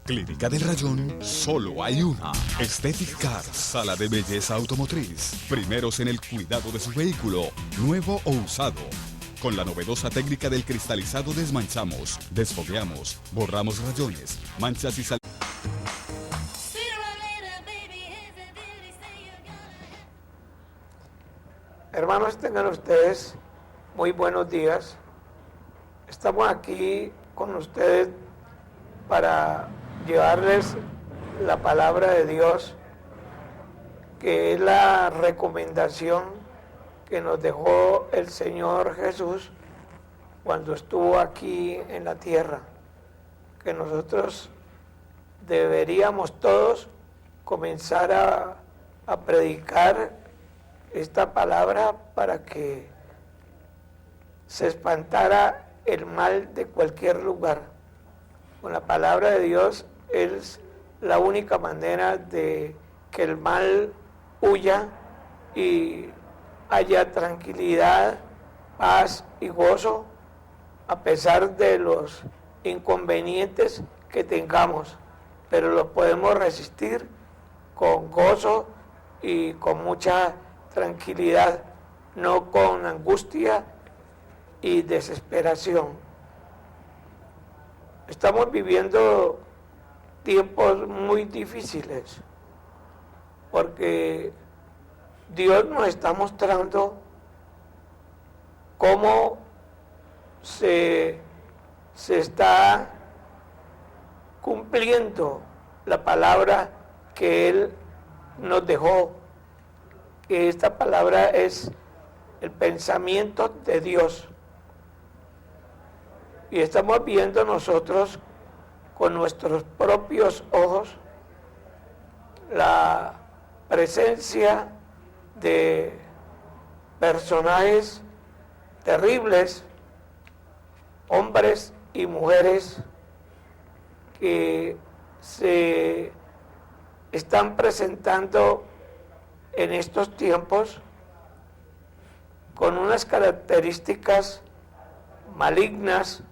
Clínica del Rayón, solo hay una. Aesthetic Car, sala de belleza automotriz. Primeros en el cuidado de su vehículo, nuevo o usado. Con la novedosa técnica del cristalizado desmanchamos, desfogueamos, borramos rayones, manchas y sal. Hermanos, tengan ustedes muy buenos días. Estamos aquí con ustedes para llevarles la palabra de Dios, que es la recomendación que nos dejó el Señor Jesús cuando estuvo aquí en la tierra, que nosotros deberíamos todos comenzar a predicar esta palabra para que se espantara el mal de cualquier lugar. Con la palabra de Dios es la única manera de que el mal huya y haya tranquilidad, paz y gozo a pesar de los inconvenientes que tengamos, pero los podemos resistir con gozo y con mucha tranquilidad, no con angustia y desesperación. Estamos viviendo tiempos muy difíciles porque Dios nos está mostrando cómo se está cumpliendo la palabra que Él nos dejó, que esta palabra es el pensamiento de Dios. Y estamos viendo nosotros con nuestros propios ojos la presencia de personajes terribles, hombres y mujeres que se están presentando en estos tiempos con unas características malignas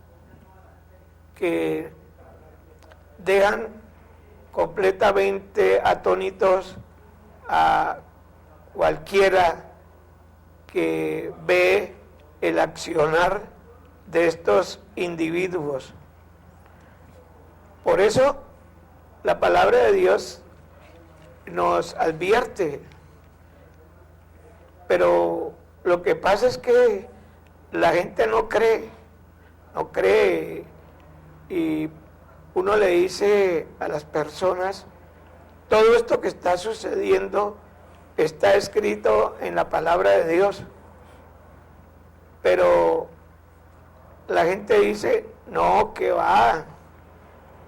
que dejan completamente atónitos a cualquiera que ve el accionar de estos individuos. Por eso la palabra de Dios nos advierte, pero lo que pasa es que la gente no cree y uno le dice a las personas, todo esto que está sucediendo está escrito en la palabra de Dios, pero la gente dice, no, que va,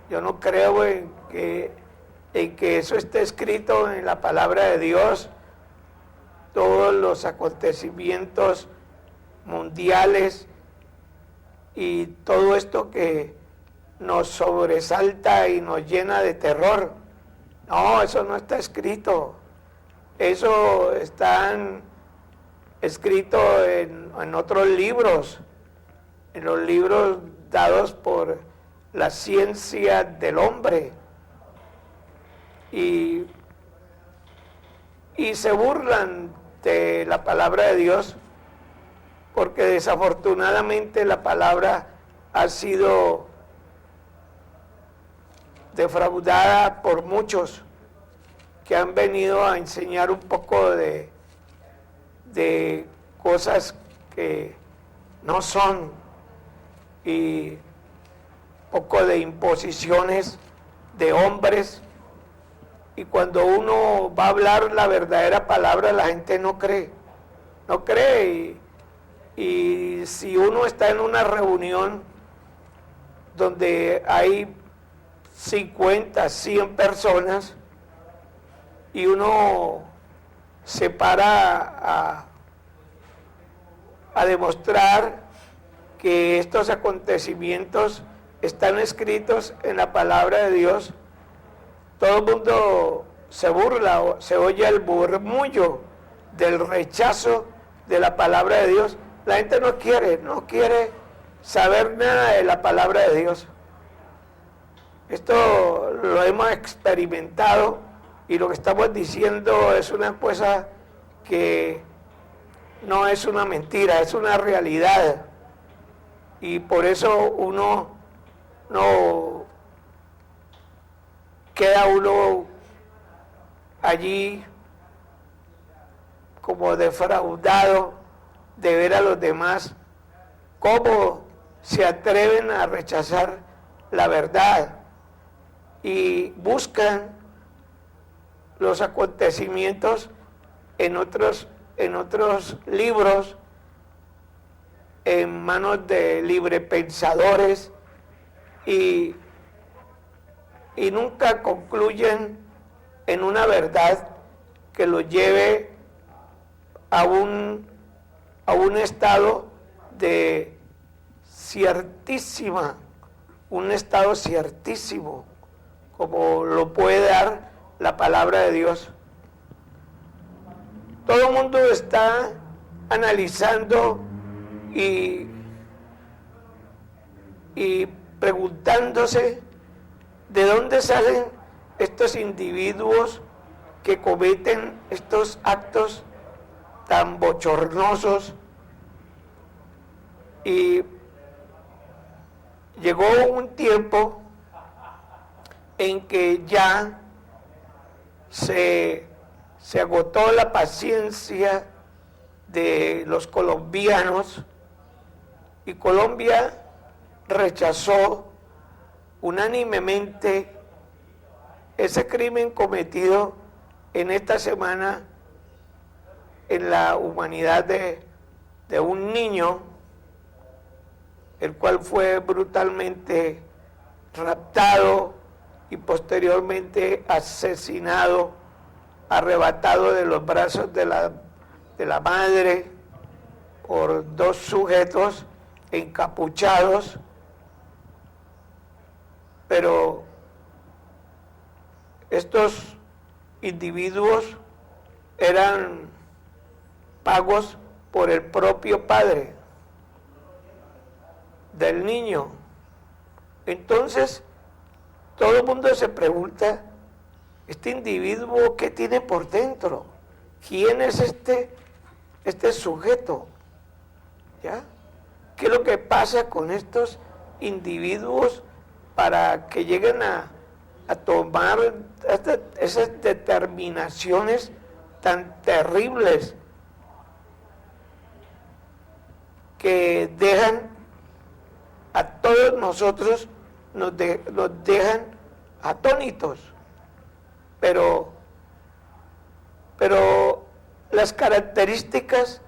yo no creo en que eso esté escrito en la palabra de Dios. Todos los acontecimientos mundiales y todo esto que nos sobresalta y nos llena de terror, no, eso no está escrito. Eso está escrito en otros libros, en los libros dados por la ciencia del hombre, y se burlan de la palabra de Dios, porque desafortunadamente la palabra ha sido defraudada por muchos que han venido a enseñar un poco de cosas que no son, y poco de imposiciones de hombres, y cuando uno va a hablar la verdadera palabra, la gente no cree, y si uno está en una reunión donde hay 50, 100 personas, y uno se para a demostrar que estos acontecimientos están escritos en la palabra de Dios, todo el mundo se burla, se oye el murmullo del rechazo de la palabra de Dios. La gente no quiere saber nada de la palabra de Dios. Esto lo hemos experimentado y lo que estamos diciendo es una cosa que no es una mentira, es una realidad. Y por eso uno no queda allí como defraudado de ver a los demás cómo se atreven a rechazar la verdad y buscan los acontecimientos en otros libros, en manos de librepensadores, y nunca concluyen en una verdad que los lleve a un estado de un estado ciertísimo, como lo puede dar la palabra de Dios. Todo el mundo está analizando y preguntándose de dónde salen estos individuos que cometen estos actos tan bochornosos. Y llegó un tiempo en que ya se agotó la paciencia de los colombianos y Colombia rechazó unánimemente ese crimen cometido en esta semana en la humanidad de un niño, el cual fue brutalmente raptado y posteriormente asesinado, arrebatado de los brazos de la madre por dos sujetos encapuchados. Pero estos individuos eran pagos por el propio padre del niño. Entonces, todo el mundo se pregunta, ¿este individuo qué tiene por dentro? ¿Quién es este sujeto? ¿Ya? ¿Qué es lo que pasa con estos individuos para que lleguen a tomar esas determinaciones tan terribles que dejan a todos nosotros, nos dejan atónitos? Pero las características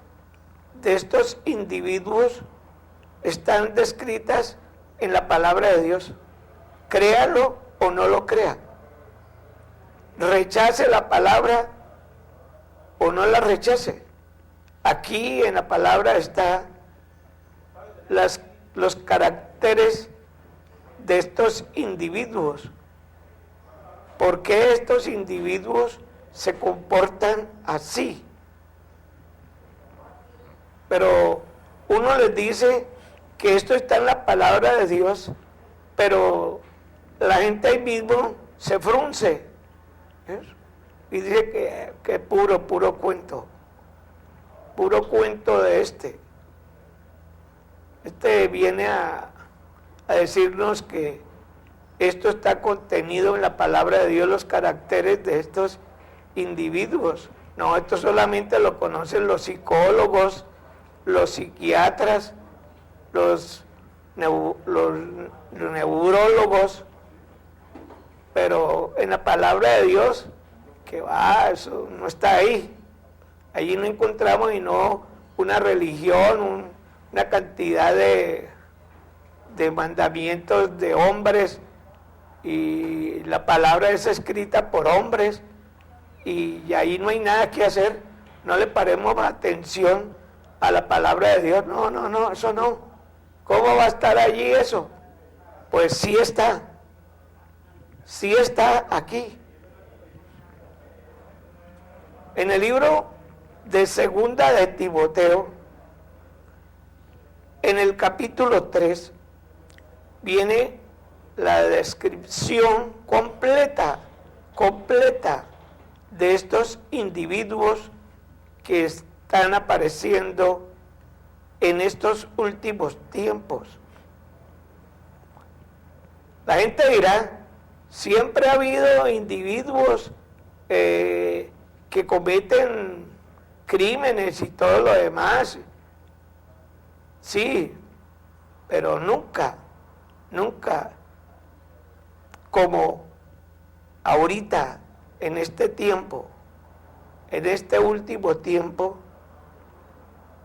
de estos individuos están descritas en la palabra de Dios. Créalo o no lo crea. Rechace la palabra o no la rechace. Aquí en la palabra está los caracteres de estos individuos. ¿Por qué estos individuos se comportan así? Pero uno les dice que esto está en la palabra de Dios, pero la gente ahí mismo se frunce, ¿ves? Y dice que puro cuento de este viene a decirnos que esto está contenido en la palabra de Dios, los caracteres de estos individuos. No, esto solamente lo conocen los psicólogos, los psiquiatras, los neurólogos, pero en la palabra de Dios, que va, eso no está ahí. Allí no encontramos sino una religión, una cantidad de mandamientos de hombres, y la palabra es escrita por hombres, y ahí no hay nada que hacer. No le paremos atención a la palabra de Dios. No, eso no. ¿Cómo va a estar allí eso? Pues sí está aquí. En el libro de Segunda de Timoteo, en el capítulo 3, viene la descripción completa de estos individuos que están apareciendo en estos últimos tiempos. La gente dirá, siempre ha habido individuos que cometen crímenes y todo lo demás. Sí, pero nunca como ahorita, en este tiempo, en este último tiempo,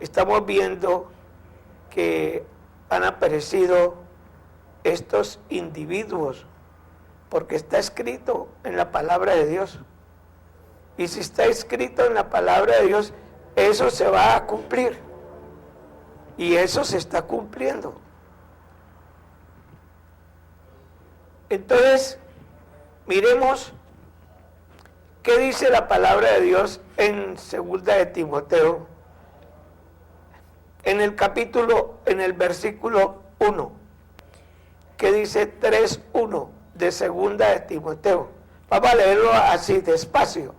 estamos viendo que han aparecido estos individuos, porque está escrito en la palabra de Dios. Y si está escrito en la palabra de Dios, eso se va a cumplir. Y eso se está cumpliendo. Entonces, miremos qué dice la palabra de Dios en 2 de Timoteo, en el versículo 1, que dice 3:1 de 2 de Timoteo. Vamos a leerlo así, despacio.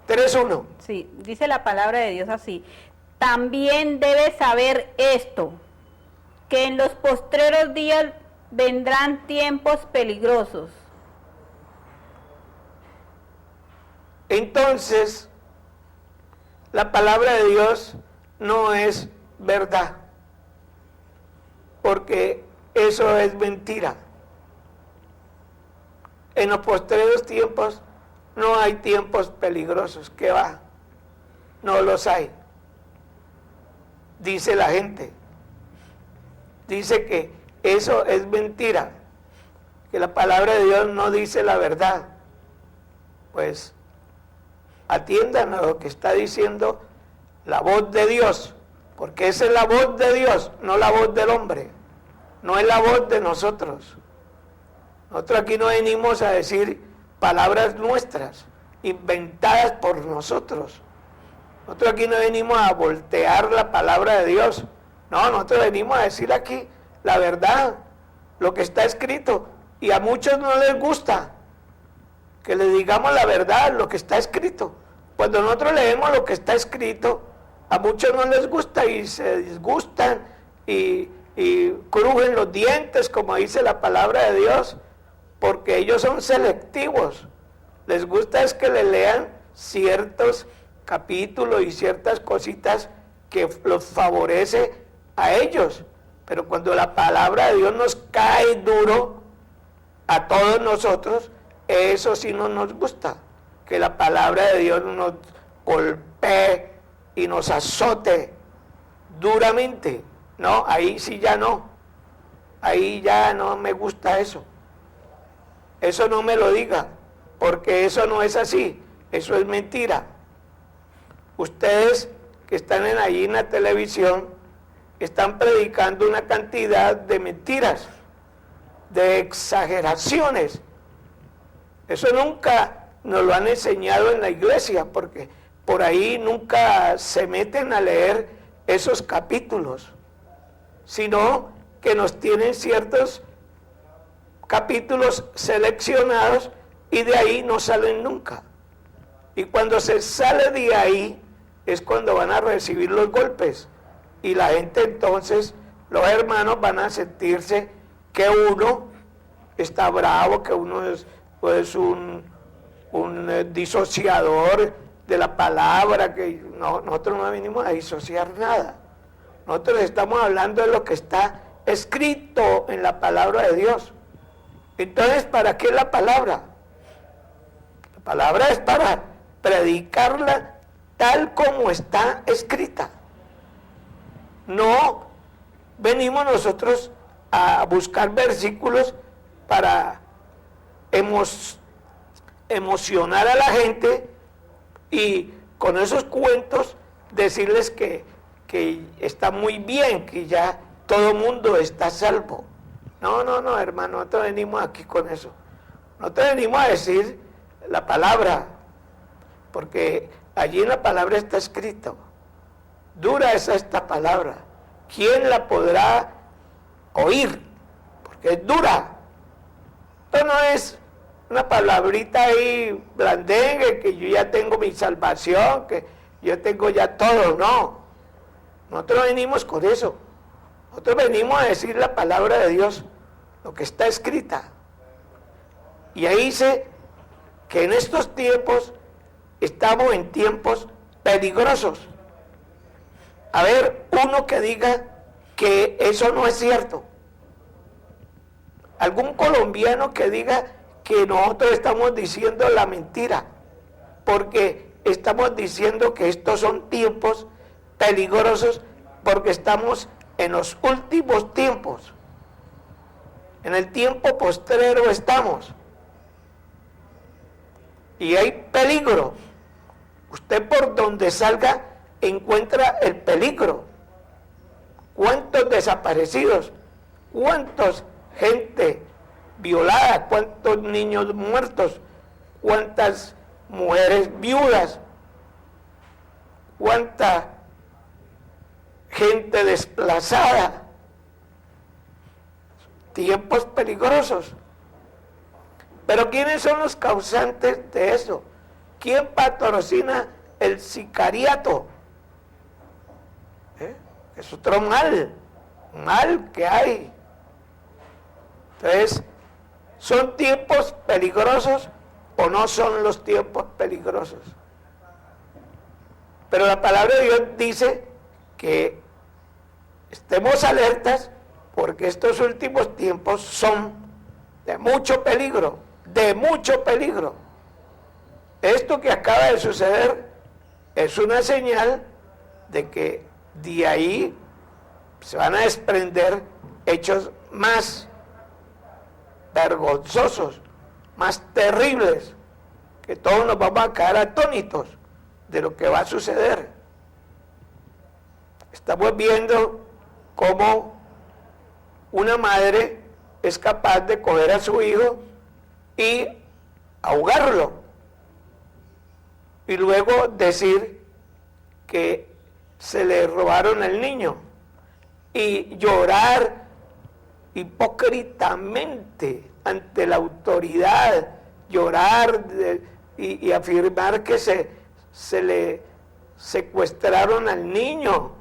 3:1. Sí, dice la palabra de Dios así. También debes saber esto, que en los postreros días vendrán tiempos peligrosos. Entonces, la palabra de Dios no es verdad, porque eso es mentira. En los postreros tiempos no hay tiempos peligrosos, ¿qué va? No los hay. Dice la gente. Dice que eso es mentira, que la palabra de Dios no dice la verdad. Pues atiendan a lo que está diciendo la voz de Dios, porque esa es la voz de Dios, no la voz del hombre, no es la voz de nosotros. Nosotros aquí no venimos a decir palabras nuestras, inventadas por nosotros. Nosotros aquí no venimos a voltear la palabra de Dios. No, nosotros venimos a decir aquí la verdad, lo que está escrito. Y a muchos no les gusta que le digamos la verdad, lo que está escrito. Cuando nosotros leemos lo que está escrito, a muchos no les gusta y se disgustan y crujen los dientes, como dice la palabra de Dios, porque ellos son selectivos. Les gusta es que le lean ciertos capítulos y ciertas cositas que los favorece a ellos. Pero cuando la palabra de Dios nos cae duro a todos nosotros, eso sí no nos gusta, que la palabra de Dios nos golpee y nos azote duramente. No, ahí sí ya no, ahí ya no me gusta eso. Eso no me lo diga, porque eso no es así, eso es mentira. Ustedes que están allí en la televisión están predicando una cantidad de mentiras, de exageraciones. Eso nunca nos lo han enseñado en la iglesia, porque por ahí nunca se meten a leer esos capítulos, sino que nos tienen ciertos capítulos seleccionados y de ahí no salen nunca. Y cuando se sale de ahí es cuando van a recibir los golpes. Y la gente entonces, los hermanos van a sentirse que uno está bravo, que uno es pues un disociador de la palabra, que no, nosotros no venimos a disociar nada. Nosotros estamos hablando de lo que está escrito en la palabra de Dios. Entonces, ¿para qué la palabra? La palabra es para predicarla tal como está escrita. No venimos nosotros a buscar versículos para emocionar a la gente y con esos cuentos decirles que está muy bien, que ya todo mundo está salvo. No, hermano, nosotros venimos aquí con eso. Nosotros venimos a decir la palabra, porque allí en la palabra está escrito. Dura es esta palabra. ¿Quién la podrá oír? Porque es dura. Esto no es una palabrita ahí blandengue, que yo ya tengo mi salvación, que yo tengo ya todo, no. Nosotros venimos con eso. Nosotros venimos a decir la palabra de Dios, lo que está escrita. Y ahí dice que en estos tiempos estamos en tiempos peligrosos. A ver, uno que diga que eso no es cierto. Algún colombiano que diga que nosotros estamos diciendo la mentira, porque estamos diciendo que estos son tiempos peligrosos, porque estamos en los últimos tiempos. En el tiempo postrero estamos. Y hay peligro. Usted por donde salga encuentra el peligro. ¿Cuántos desaparecidos? ¿Cuántos gente violada? ¿Cuántos niños muertos? ¿Cuántas mujeres viudas? ¿Cuánta gente desplazada? Tiempos peligrosos. Pero ¿quiénes son los causantes de eso? ¿Quién patrocina el sicariato? Es otro mal que hay. Entonces, ¿son tiempos peligrosos o no son los tiempos peligrosos? Pero la palabra de Dios dice que estemos alertas, porque estos últimos tiempos son de mucho peligro, de mucho peligro. Esto que acaba de suceder es una señal de que de ahí se van a desprender hechos más vergonzosos, más terribles, que todos nos vamos a quedar atónitos de lo que va a suceder. Estamos viendo cómo una madre es capaz de coger a su hijo y ahogarlo, y luego decir que se le robaron el niño, y llorar hipócritamente ante la autoridad, llorar y afirmar que se le secuestraron al niño.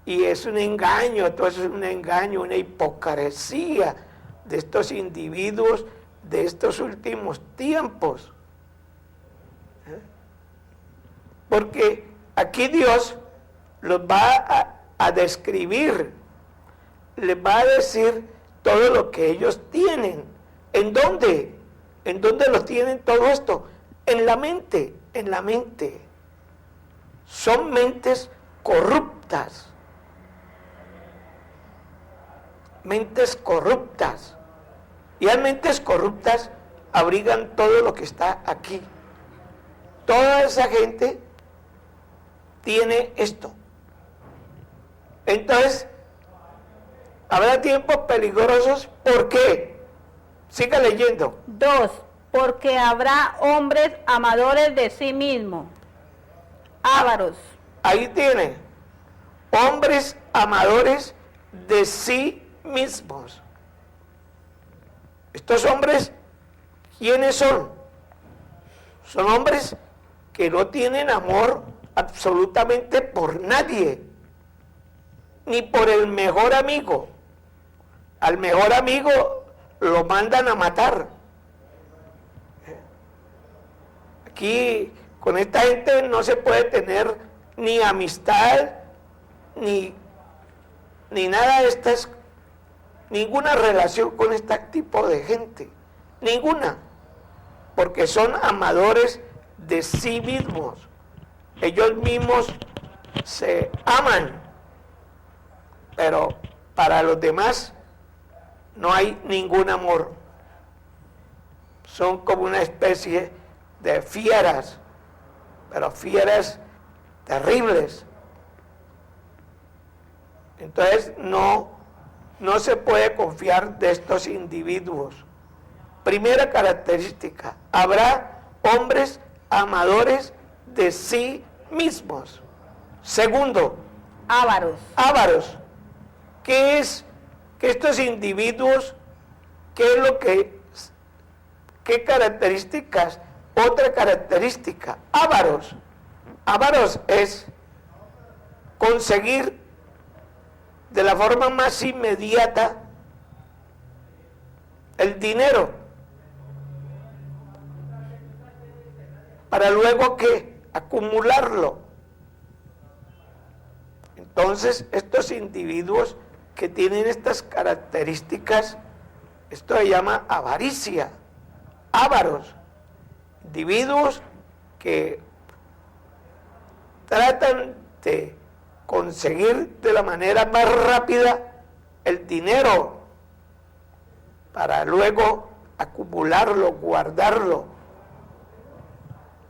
Y es un engaño, todo eso es un engaño, una hipocresía de estos individuos de estos últimos tiempos. Porque aquí Dios los va a describir, les va a decir todo lo que ellos tienen. ¿En dónde? ¿En dónde lo tienen todo esto? En la mente, en la mente. Son mentes corruptas. Mentes corruptas. Y las mentes corruptas abrigan todo lo que está aquí. Toda esa gente tiene esto. Entonces, habrá tiempos peligrosos. ¿Por qué? Siga leyendo. 2. Porque habrá hombres amadores de sí mismos, ávaros. Ahí tiene. Hombres amadores de sí mismos. Estos hombres, ¿quiénes son? Son hombres que no tienen amor absolutamente por nadie, ni por el mejor amigo. Al mejor amigo lo mandan a matar. Aquí con esta gente no se puede tener ni amistad, ni nada de estas, ninguna relación con este tipo de gente, ninguna, porque son amadores de sí mismos. Ellos mismos se aman, pero para los demás no hay ningún amor. Son como una especie de fieras, pero fieras terribles. Entonces no se puede confiar de estos individuos. Primera característica, habrá hombres amadores de sí mismos. Segundo, Ávaros. ávaros. ¿Qué es que estos individuos, qué es lo que ¿Qué características? Otra característica, ávaros. Ávaros es conseguir de la forma más inmediata el dinero para luego que acumularlo. Entonces, estos individuos que tienen estas características, esto se llama avaricia, ávaros, individuos que tratan de conseguir de la manera más rápida el dinero para luego acumularlo, guardarlo.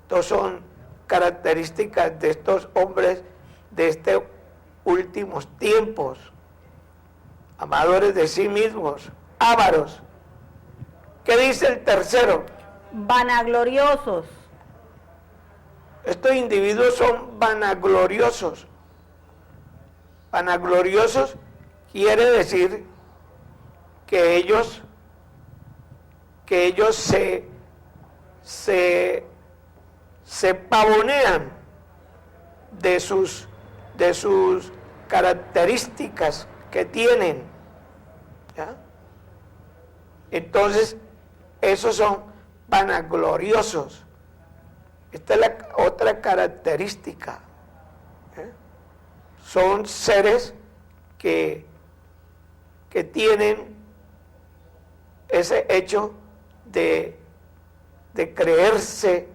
Estas son características de estos hombres de estos últimos tiempos, amadores de sí mismos, ávaros. ¿Qué dice el tercero? Vanagloriosos. Estos individuos son vanagloriosos. Vanagloriosos quiere decir que ellos se pavonean de sus características que tienen, ¿ya? Entonces, esos son vanagloriosos. Esta es la otra característica. Son seres que tienen ese hecho de creerse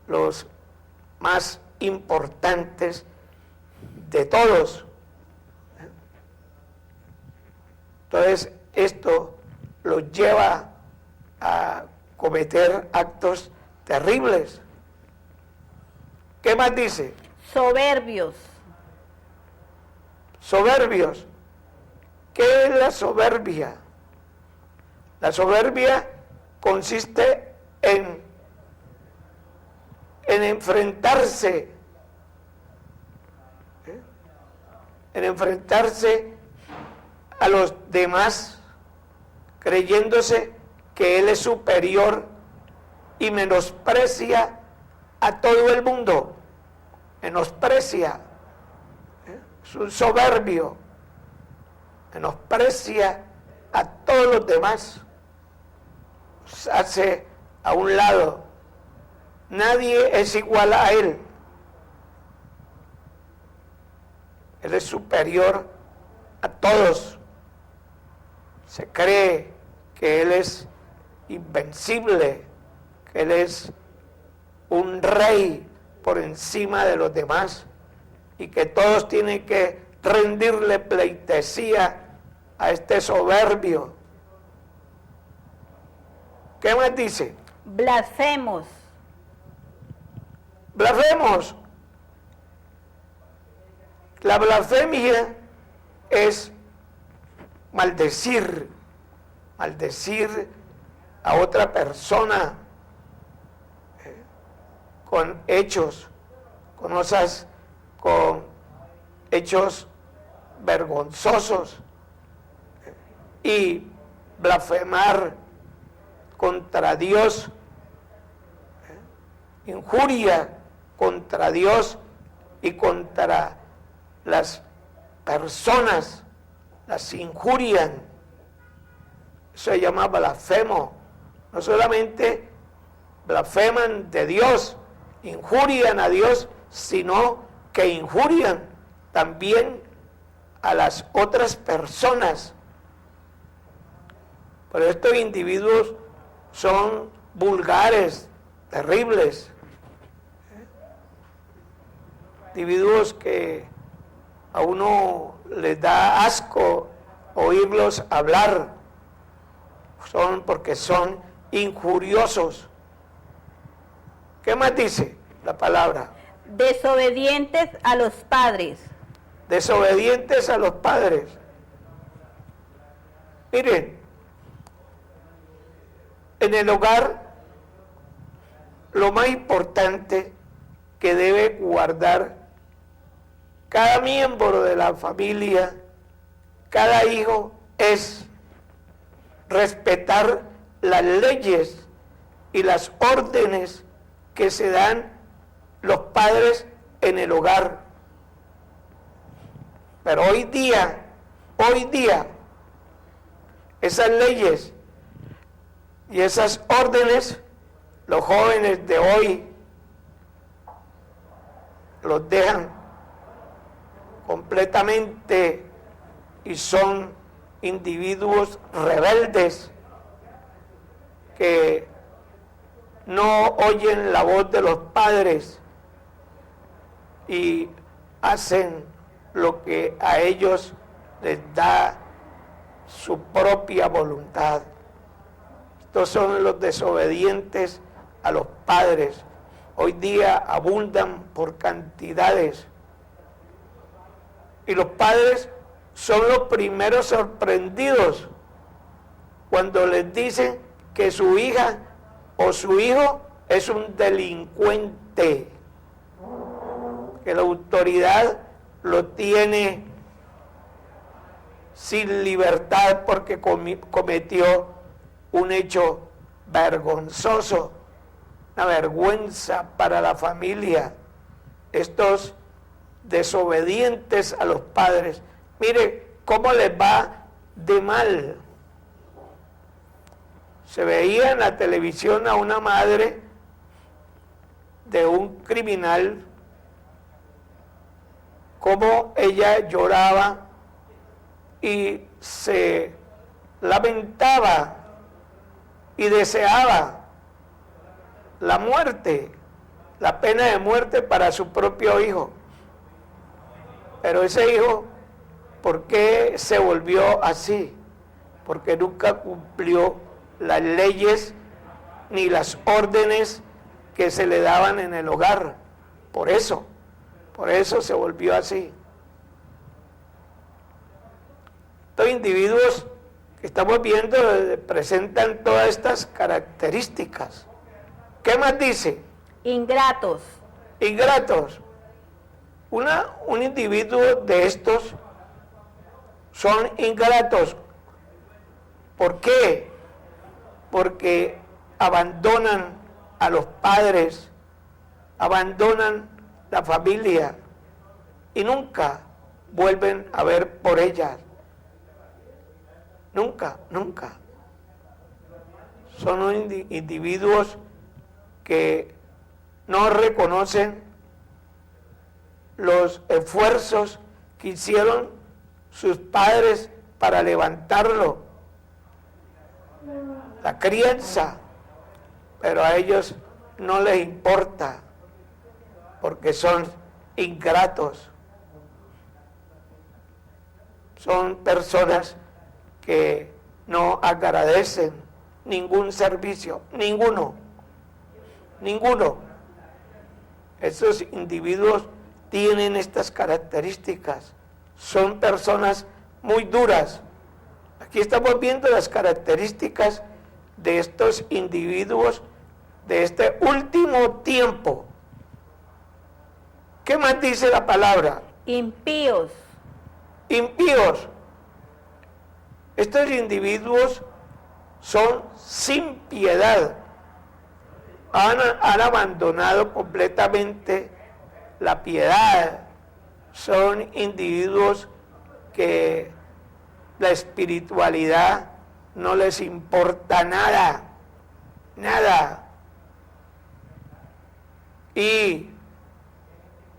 los más importantes de todos. Entonces, esto los lleva a cometer actos terribles. ¿Qué más dice? Soberbios. Soberbios. ¿Qué es la soberbia? La soberbia consiste en enfrentarse, a los demás, creyéndose que él es superior y menosprecia a todo el mundo, menosprecia, es un soberbio, menosprecia a todos los demás, se hace a un lado, nadie es igual a él, él es superior a todos, se cree que él es invencible, que él es un rey por encima de los demás y que todos tienen que rendirle pleitesía a este soberbio. ¿Qué más dice? Blasfemos. Blasfemos. La blasfemia es maldecir a otra persona con hechos, con hechos vergonzosos, y blasfemar contra Dios, injuria contra Dios y contra las personas, las injurian. Eso se llama blasfemo. No solamente blasfeman de Dios, injurian a Dios, sino que injurian también a las otras personas. Pero estos individuos son vulgares, terribles, individuos que a uno les da asco oírlos hablar, porque son injuriosos. ¿Qué más dice la palabra? Desobedientes a los padres. Desobedientes a los padres. Miren, en el hogar, lo más importante que debe guardar cada miembro de la familia, cada hijo, es respetar las leyes y las órdenes que se dan los padres en el hogar. Pero hoy día, esas leyes y esas órdenes, los jóvenes de hoy los dejan completamente y son individuos rebeldes que no oyen la voz de los padres y hacen lo que a ellos les da su propia voluntad. Estos son los desobedientes a los padres. Hoy día abundan por cantidades. Y los padres son los primeros sorprendidos cuando les dicen que su hija o su hijo es un delincuente, que la autoridad lo tiene sin libertad porque cometió un hecho vergonzoso, una vergüenza para la familia. Estos desobedientes a los padres, mire cómo les va de mal. Se veía en la televisión a una madre de un criminal, cómo ella lloraba y se lamentaba y deseaba la muerte, la pena de muerte para su propio hijo. Pero ese hijo, ¿por qué se volvió así? Porque nunca cumplió las leyes ni las órdenes que se le daban en el hogar. Por eso se volvió así. Estos individuos que estamos viendo presentan todas estas características. ¿Qué más dice? Ingratos. Ingratos. Un individuo de estos son ingratos. ¿Por qué? Porque abandonan a los padres, abandonan la familia y nunca vuelven a ver por ellas. Nunca. Son individuos que no reconocen los esfuerzos que hicieron sus padres para levantarlo, la crianza, pero a ellos no les importa porque son ingratos. Son personas que no agradecen ningún servicio, ninguno. Estos individuos tienen estas características, son personas muy duras. Aquí estamos viendo las características de estos individuos de este último tiempo. ¿Qué más dice la palabra? Impíos. Impíos. Estos individuos son sin piedad. Han abandonado completamente la piedad. Son individuos que la espiritualidad no les importa nada. Y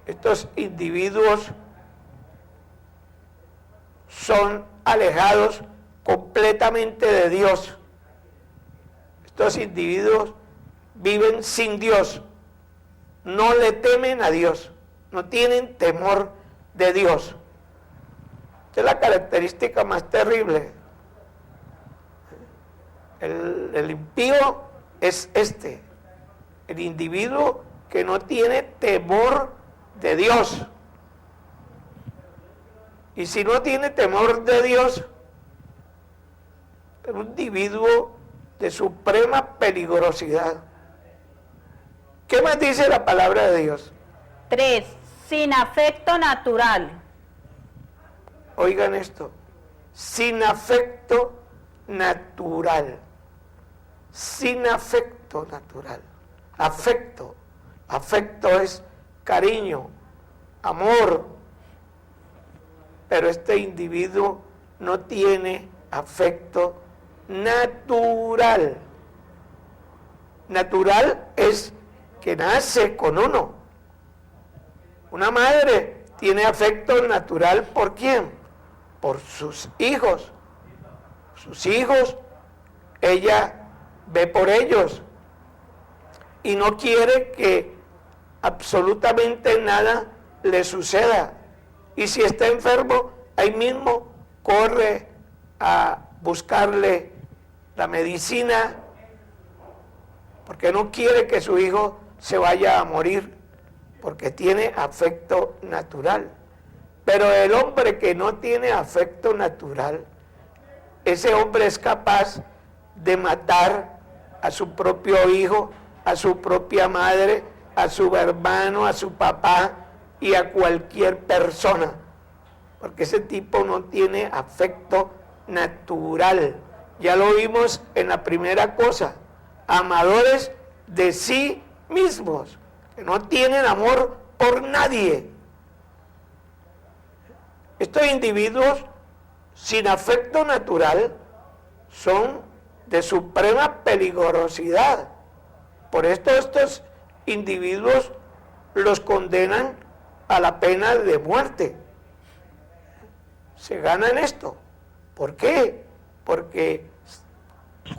estos individuos son alejados completamente de Dios. Estos individuos viven sin Dios, no le temen a Dios, no tienen temor de Dios. Esta es la característica más terrible. El impío es el individuo que no tiene temor de Dios. Y si no tiene temor de Dios, es un individuo de suprema peligrosidad. ¿Qué más dice la palabra de Dios? 3. Sin afecto natural. Oigan esto, sin afecto natural. sin afecto natural. Afecto es cariño, amor, pero este individuo no tiene afecto natural. Natural es que nace con uno. Una madre tiene afecto natural ¿por quién? Por sus hijos. Sus hijos, ella ve por ellos y no quiere que absolutamente nada le suceda. Y si está enfermo, ahí mismo corre a buscarle la medicina, porque no quiere que su hijo se vaya a morir, porque tiene afecto natural. Pero el hombre que no tiene afecto natural, ese hombre es capaz de matar a su propio hijo, a su propia madre, a su hermano, a su papá y a cualquier persona, porque ese tipo no tiene afecto natural. Ya lo vimos en la primera cosa, amadores de sí mismos, que no tienen amor por nadie. Estos individuos sin afecto natural son de suprema peligrosidad. Por esto estos individuos los condenan a la pena de muerte. Se ganan esto. ¿Por qué? Porque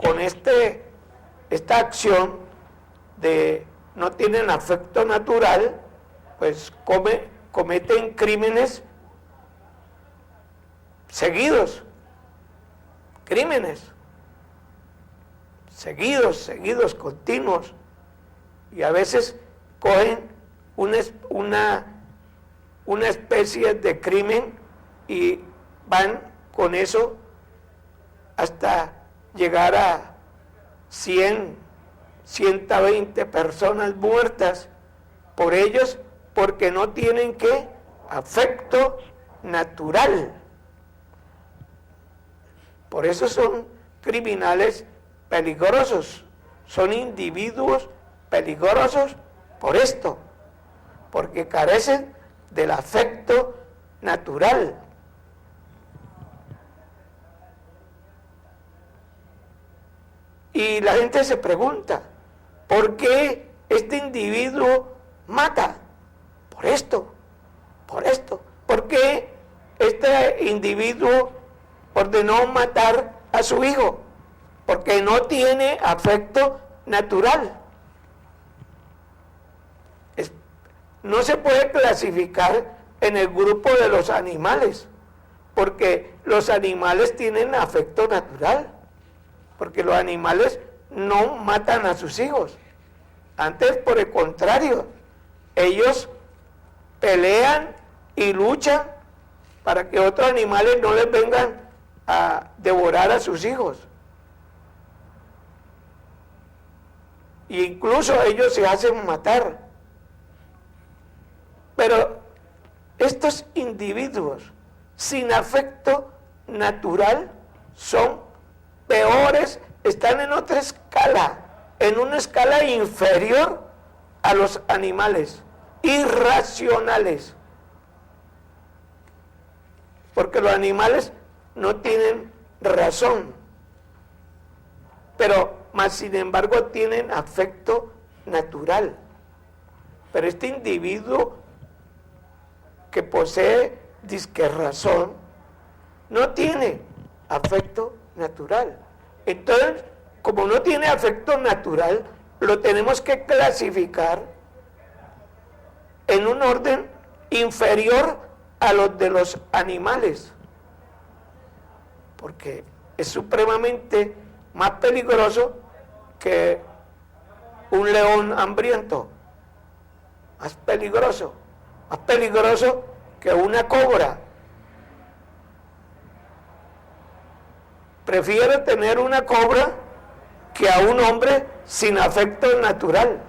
con esta acción de no tienen afecto natural, pues cometen crímenes seguidos, continuos, y a veces cogen una especie de crimen y van con eso hasta llegar a 100, 120 personas muertas por ellos, porque no tienen ¿qué? Afecto natural. Por eso son criminales peligrosos, son individuos peligrosos por esto, porque carecen del afecto natural. Y la gente se pregunta, ¿por qué este individuo mata? Por esto. ¿Por qué este individuo ordenó matar a su hijo? Porque no tiene afecto natural. No se puede clasificar en el grupo de los animales, porque los animales tienen afecto natural, porque los animales no matan a sus hijos. Antes, por el contrario, ellos pelean y luchan para que otros animales no les vengan a devorar a sus hijos. E incluso ellos se hacen matar. Pero estos individuos sin afecto natural son peores, están en otra escala, en una escala inferior a los animales, irracionales. Porque los animales no tienen razón, pero más sin embargo tienen afecto natural. Pero este individuo que posee disque razón no tiene afecto natural. Entonces, como no tiene afecto natural, lo tenemos que clasificar en un orden inferior a los de los animales, porque es supremamente más peligroso que un león hambriento, más peligroso que una cobra. Prefiero tener una cobra que a un hombre sin afecto natural,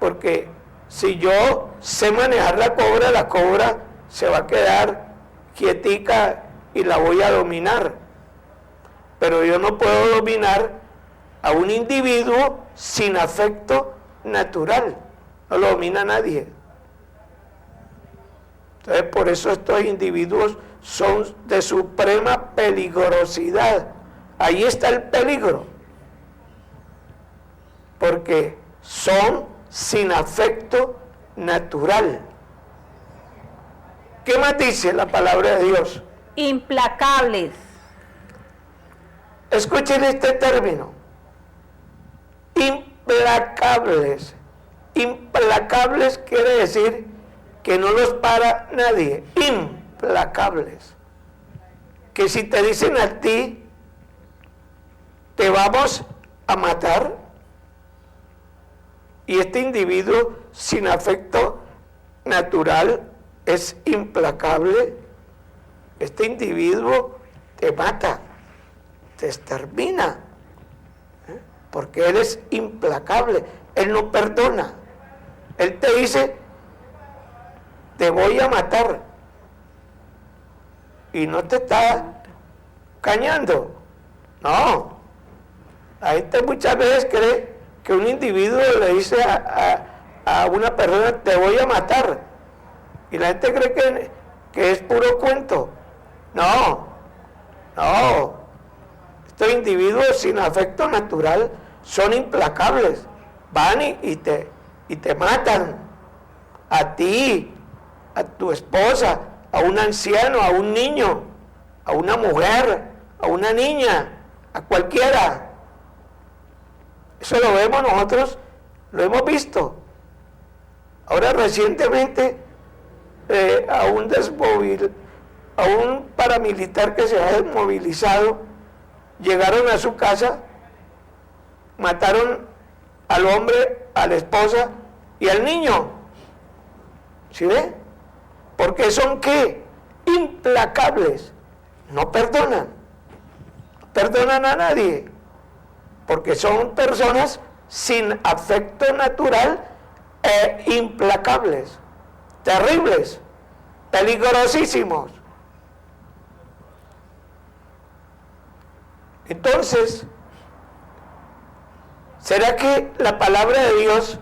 porque si yo sé manejar la cobra se va a quedar quietica y la voy a dominar. pero yo no puedo dominar a un individuo sin afecto natural. No lo domina nadie. Entonces, por eso estos individuos son de suprema peligrosidad. Ahí está el peligro. Porque son sin afecto natural. ¿Qué más dice la palabra de Dios? Implacables. Escuchen este término. Implacables. Implacables quiere decir que no los para nadie. Implacables. Que si te dicen a ti, te vamos a matar, y este individuo sin afecto natural es implacable, este individuo te mata, te extermina, porque él es implacable, él no perdona. Él te dice, te voy a matar, y no te está cañando. No, la gente muchas veces cree que un individuo le dice a una persona, te voy a matar, y la gente cree que es puro cuento. No, estos individuos sin afecto natural son implacables, van y te matan, a ti, a tu esposa, a un anciano, a un niño, a una mujer, a una niña, a cualquiera. Eso lo vemos nosotros, lo hemos visto. Ahora recientemente a un paramilitar que se ha desmovilizado, llegaron a su casa, mataron al hombre, a la esposa y al niño. ¿Sí ve? Porque son ¿qué? Implacables. No perdonan a nadie, porque son personas sin afecto natural e implacables, terribles, peligrosísimos. Entonces, ¿será que la palabra de Dios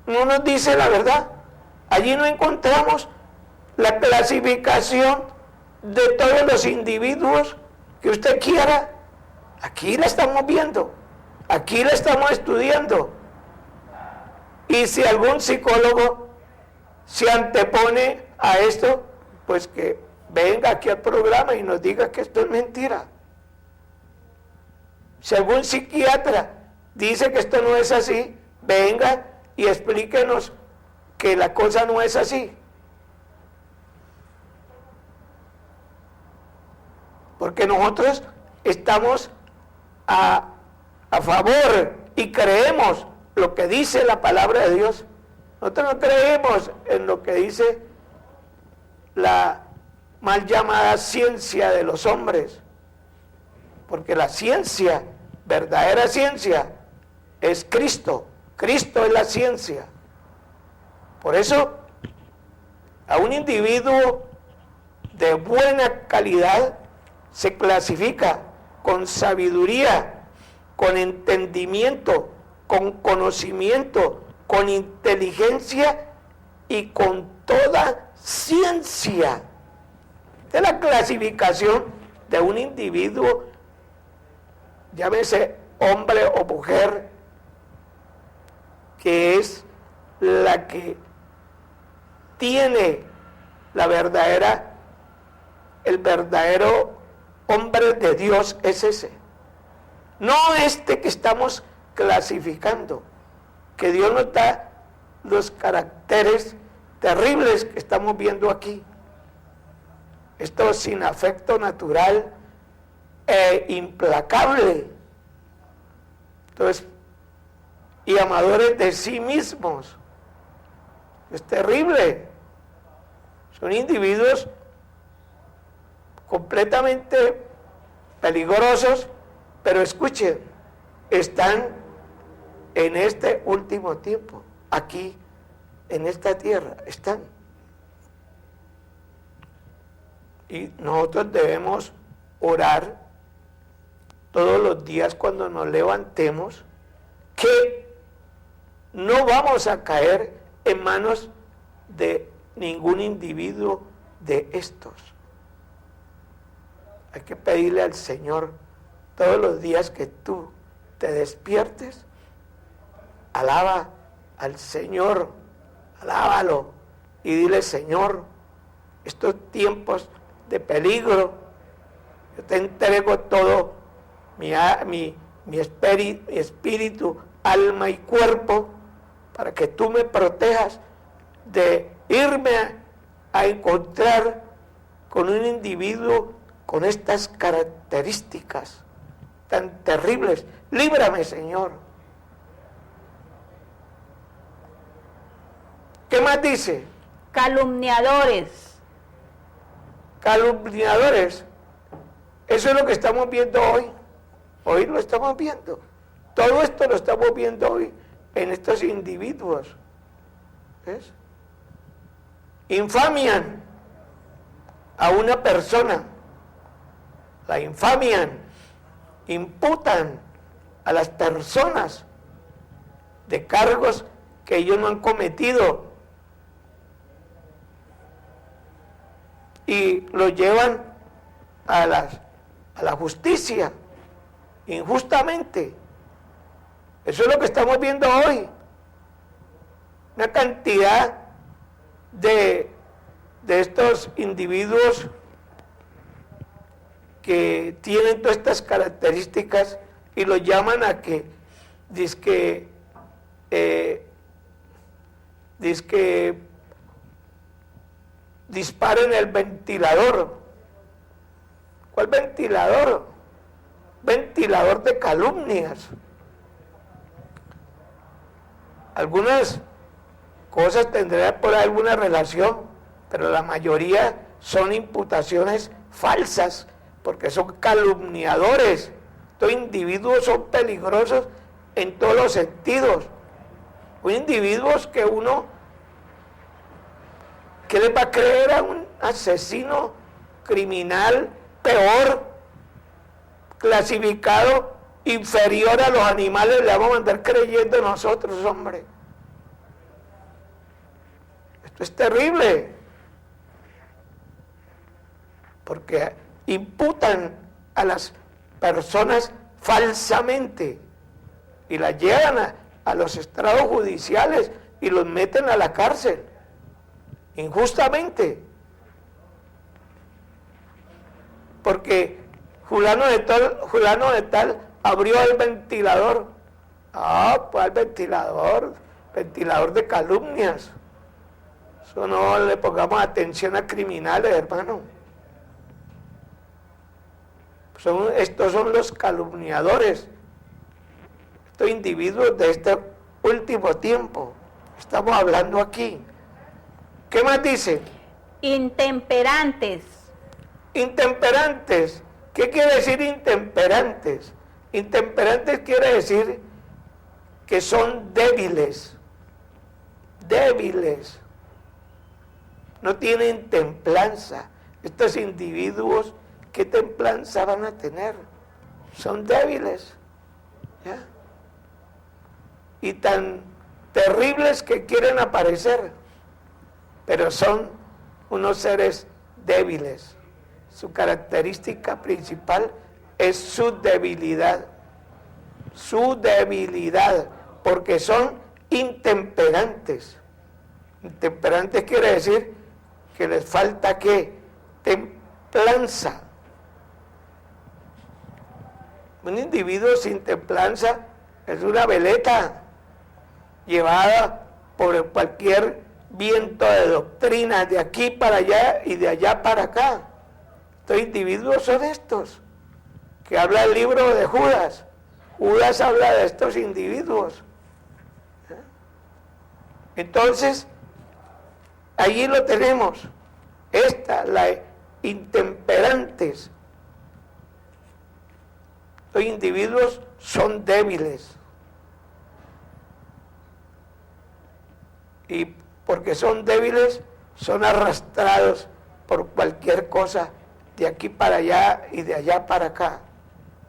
no nos dice la verdad? Allí no encontramos la clasificación de todos los individuos que usted quiera. Aquí la estamos viendo, aquí la estamos estudiando. Y si algún psicólogo se antepone a esto, pues que venga aquí al programa y nos diga que esto es mentira. Si algún psiquiatra dice que esto no es así, venga y explíquenos que la cosa no es así. Porque nosotros estamos a favor y creemos lo que dice la palabra de Dios. Nosotros no creemos en lo que dice la mal llamada ciencia de los hombres, porque la ciencia, verdadera ciencia, es Cristo. Cristo es la ciencia. Por eso, a un individuo de buena calidad se clasifica con sabiduría, con entendimiento, con conocimiento, con inteligencia y con toda ciencia. Esta es la clasificación de un individuo, llámese hombre o mujer, que es la que tiene el verdadero hombre de Dios es ese. No este que estamos clasificando, que Dios nos da los caracteres terribles que estamos viendo aquí. Esto sin afecto natural e implacable. Entonces, y amadores de sí mismos. Es terrible. Son individuos completamente peligrosos, pero escuchen, están en este último tiempo, aquí, en esta tierra, están. Y nosotros debemos orar todos los días cuando nos levantemos, que no vamos a caer en manos de ningún individuo de estos. Hay que pedirle al Señor todos los días que tú te despiertes, alaba al Señor, alábalo y dile: Señor, estos tiempos de peligro, yo te entrego todo mi espíritu, alma y cuerpo, para que tú me protejas de irme a encontrar con un individuo con estas características tan terribles. Líbrame, Señor. ¿Qué más dice? Calumniadores. Calumniadores. Eso es lo que estamos viendo hoy. Hoy lo estamos viendo. Todo esto lo estamos viendo hoy en estos individuos. ¿Ves? Infamian a una persona. La infamian. Imputan a las personas de cargos que ellos no han cometido. Y lo llevan a la justicia, injustamente. Eso es lo que estamos viendo hoy. Una cantidad de estos individuos que tienen todas estas características y lo llaman a que dizque disparen el ventilador. ¿Cuál ventilador? Ventilador de calumnias. Algunas cosas tendrán por ahí alguna relación, pero la mayoría son imputaciones falsas, porque son calumniadores. Estos individuos son peligrosos en todos los sentidos. Son individuos que uno, ¿qué les va a creer a un asesino criminal peor, clasificado inferior a los animales? Le vamos a andar creyendo nosotros, hombre. Esto es terrible, porque imputan a las personas falsamente y las llevan a los estrados judiciales y los meten a la cárcel injustamente, porque fulano de tal abrió el ventilador. Pues el ventilador de calumnias. Eso no le pongamos atención a criminales, hermano. Estos son los calumniadores, estos individuos de este último tiempo. Estamos hablando aquí. ¿Qué más dice? Intemperantes. Intemperantes. ¿Qué quiere decir intemperantes? Intemperantes quiere decir que son débiles. Débiles. No tienen templanza. Estos individuos, ¿qué templanza van a tener? Son débiles. ¿Ya? Y tan terribles que quieren aparecer, pero son unos seres débiles. Su característica principal es su debilidad. Su debilidad, porque son intemperantes. Intemperantes quiere decir que les falta ¿qué? Templanza. Un individuo sin templanza es una veleta llevada por cualquier viento de doctrinas de aquí para allá y de allá para acá. Estos individuos son estos, que habla el libro de Judas. Judas habla de estos individuos. Entonces, allí lo tenemos. La intemperantes. Los individuos son débiles. Y porque son débiles, son arrastrados por cualquier cosa de aquí para allá y de allá para acá.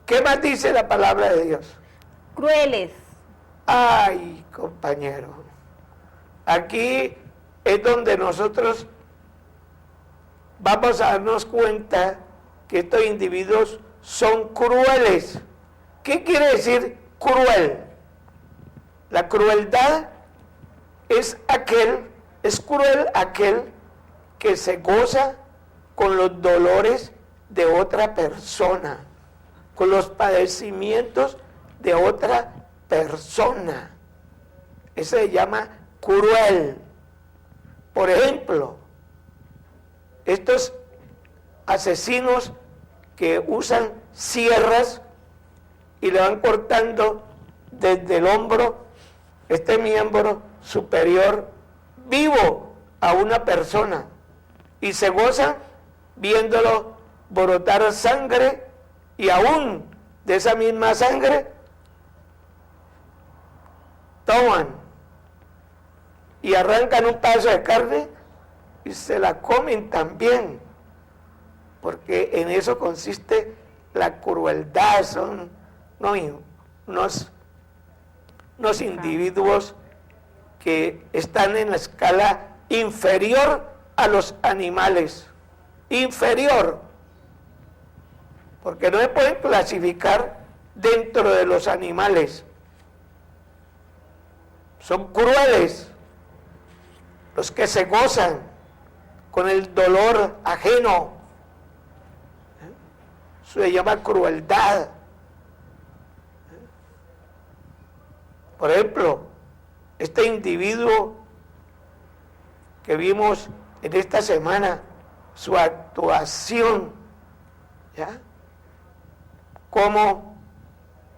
¿Qué más dice la palabra de Dios? Crueles. Ay, compañero, aquí es donde nosotros vamos a darnos cuenta que estos individuos son crueles. ¿Qué quiere decir cruel? La crueldad es cruel aquel que se goza con los dolores de otra persona, con los padecimientos de otra persona. Eso se llama cruel. Por ejemplo, estos asesinos que usan sierras y le van cortando desde el hombro, este miembro superior, vivo a una persona, y se gozan viéndolo brotar sangre, y aún de esa misma sangre toman y arrancan un pedazo de carne y se la comen también, porque en eso consiste la crueldad. Son unos individuos que están en la escala inferior a los animales, inferior, porque no se pueden clasificar dentro de los animales. Son crueles los que se gozan con el dolor ajeno. Eso se llama crueldad. Por ejemplo, este individuo que vimos en esta semana, su actuación, ¿ya? Cómo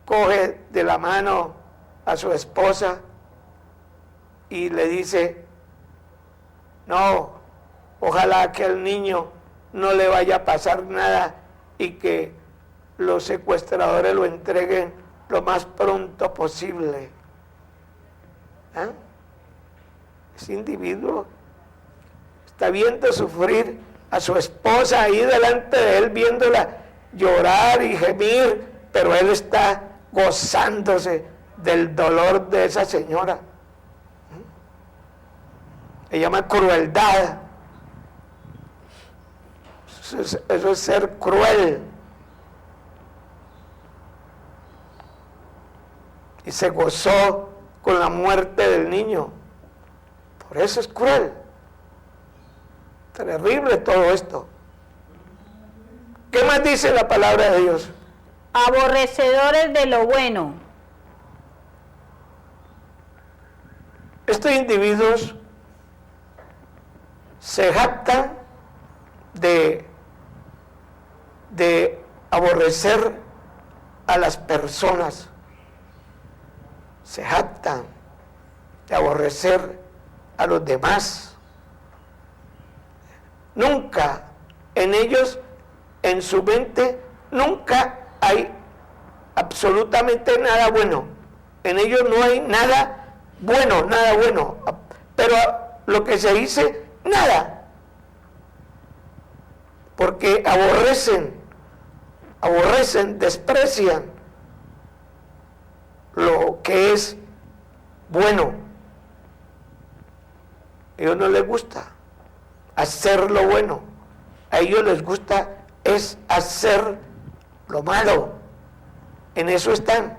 coge de la mano a su esposa y le dice: no, ojalá que al niño no le vaya a pasar nada y que los secuestradores lo entreguen lo más pronto posible. ¿Ah? Ese individuo está viendo sufrir a su esposa ahí delante de él, viéndola llorar y gemir, pero él está gozándose del dolor de esa señora. Se llama crueldad. Eso es ser cruel. Y se gozó con la muerte del niño. Por eso es cruel. Terrible todo esto. ¿Qué más dice la palabra de Dios? Aborrecedores de lo bueno. Estos individuos se jactan de aborrecer a las personas, se jactan de aborrecer a los demás. Nunca en ellos, en su mente, nunca hay absolutamente nada bueno. En ellos no hay nada bueno, pero lo que se dice, nada, porque aborrecen, desprecian lo que es bueno. A ellos no les gusta hacer lo bueno, a ellos les gusta es hacer lo malo. En eso están,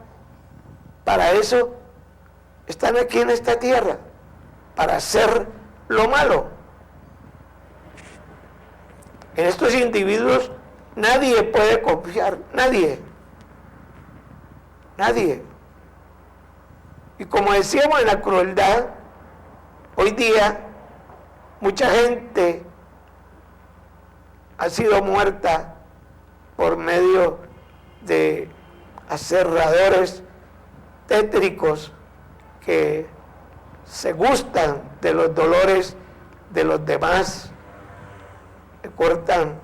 para eso están aquí en esta tierra, para hacer lo malo. En estos individuos nadie puede confiar, nadie. Y como decíamos en la crueldad, hoy día mucha gente ha sido muerta por medio de aserradores tétricos que se gustan de los dolores de los demás, le cortan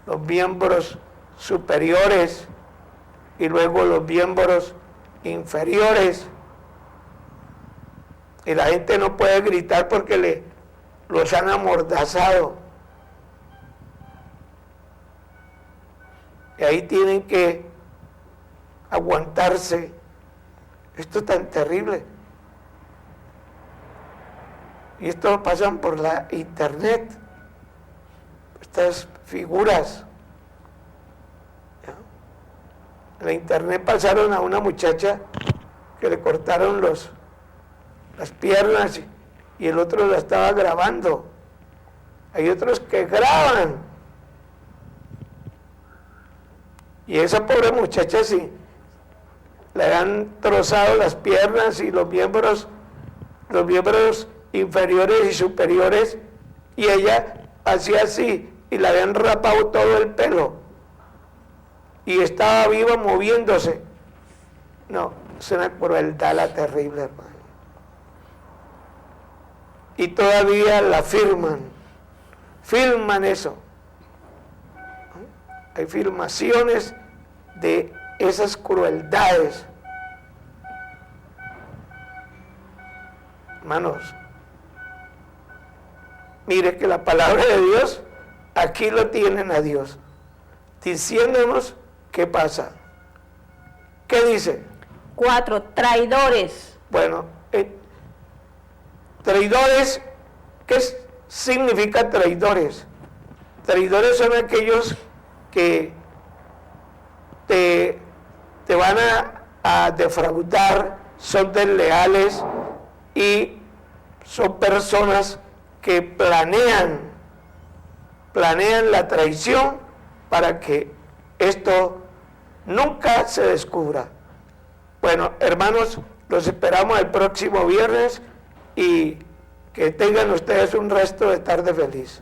los miembros superiores y luego los miembros inferiores, y la gente no puede gritar porque los han amordazado. Y ahí tienen que aguantarse esto tan terrible. Y esto lo pasan por la internet, estas figuras. ¿Ya? En la internet pasaron a una muchacha que le cortaron las piernas y el otro la estaba grabando. Hay otros que graban. Y esa pobre muchacha sí, le han trozado las piernas y los miembros inferiores y superiores, y ella hacía así, y le habían rapado todo el pelo, y estaba viva moviéndose. No, es una crueldad la terrible, hermano. Y todavía la filman eso. Hay filmaciones de esas crueldades. Hermanos, mire que la palabra de Dios, aquí lo tienen a Dios, diciéndonos qué pasa. ¿Qué dice? 4, traidores. Bueno, traidores, ¿qué significa traidores? Traidores son aquellos que te van a defraudar, son desleales y son personas que planean la traición para que esto nunca se descubra. Bueno, hermanos, los esperamos el próximo viernes y que tengan ustedes un resto de tarde feliz.